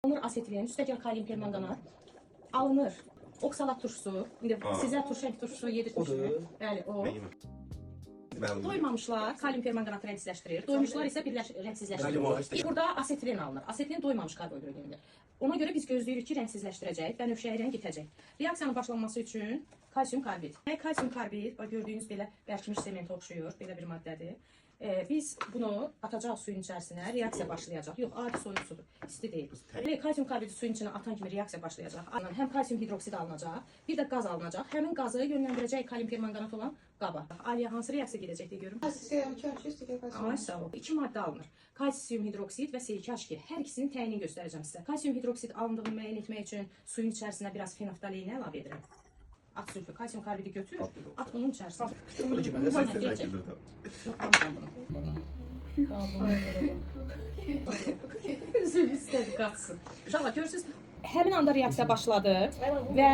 Alınır asetilin, üstəgəl kalium permanganat, alınır oksalat turşusu, indi sizə turşenk turşusu yedirtmişsiniz. Bəli, o. Doymamışlar kalium permanganatı rəngsizləşdirir, doymuşlar isə rəngsizləşdirir. Burada asetilin alınır. Asetilin doymamış karbohidratdır. Ona göre biz gözləyirik ki, rəngsizləşdirəcək, bənövşəyi rəng itəcək. Reaksiyanın başlanması üçün kalsium karbid. Kalsium karbid, gördüyünüz belə bərkimiş sement oxşuyur, belə bir maddədir. Biz bunu atacağız suyun içərisinə, reaksiya başlayacaq. Yox, adi soyuq sudur, isti deyil. Kalsium karbidi suyun içine atan kimi reaksiya başlayacaq. Həm kalsium hidroksid alınacaq, bir də qaz alınacaq. Həmin qazı yönləndirəcək kalium permanganat olan qaba. Aliyə hansı reaksiya gedəcək deyə görüm. Ay sağ ol. 2 maddə alınır. Kalsium hidroksid və silik H2. Hər ikisinin təyinini göstərəcəm sizə. Kalsium hidroksid alındığını müəyyən etmək üçün suyun içərisinə biraz fenolftaleini əlavə edirəm. At sülfü, kalsium karbidi götür, at bunun içərisinə. Üzüm istədi qaçsın. Uşaqlar görürsünüz, həmin anda reaksiya başladı və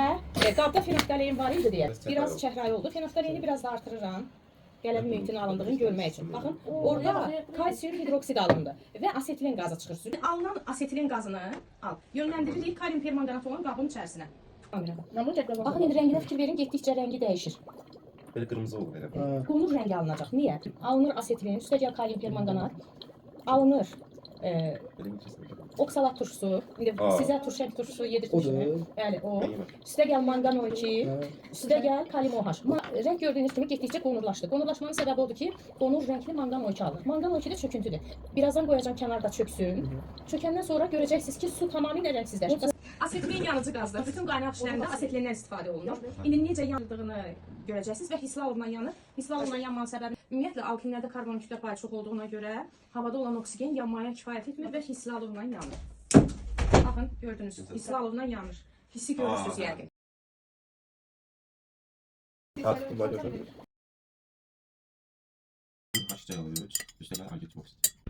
qabda fenolftalein var idi deyə. Biraz çəhrayı oldu. Fenolftaleyini biraz da artırıram. Qələmi mühitinin alındığını görmək üçün. Baxın, orada kalsium hidroksid alındı və asetilin qazı çıxır. Alınan asetilin qazını al, yönləndiririk kalium permanganat olan qabın içərisinə. Baxın, indi rənginə fikir verin, getdikcə rəngi dəyişir. Böyle kırmızı olur herhalde. Qonur rəngi alınacaq. Niyə? Alınır asetilin, üstəgəl kalium permanganat, alınır oksalat turşusu, indi sizə turşenk turşusu yedirtmişsiniz. Bəli, o. Üstəgəl mangano 2, üstəgəl kalium OH. Rəng gördüyünüz kimi getdikcə qonurlaşdı. Qonurlaşmanın səbəbi odur ki, qonur rəngli mangano 2 alınır. Mangano 2 də çöküntüdür. Birazdan qoyacağım kənarda çöksün. Çökəndən sonra görəcəksiniz ki, su tamamilə rəngsizləşir. Asetilin yanıcı qazdır. Bütün qaynaq işlərində asetilindən istifadə olunur. İndi necə yandığını görəcəksiniz və hisli alovla yanır. Hisli alovla yanmanın səbəbi ümumiyyətlə alkinlərdə karbon kütlə payı çox olduğuna görə havada olan oksigen yanmaya kifayət etmir və hisli alovla yanır. Baxın, gördünüz, hisli alovla yanır. Hissi görürsünüz yəqin. Artık bunlar görüyoruz. Haşça alıyoruz. Üstüne harcı oksit.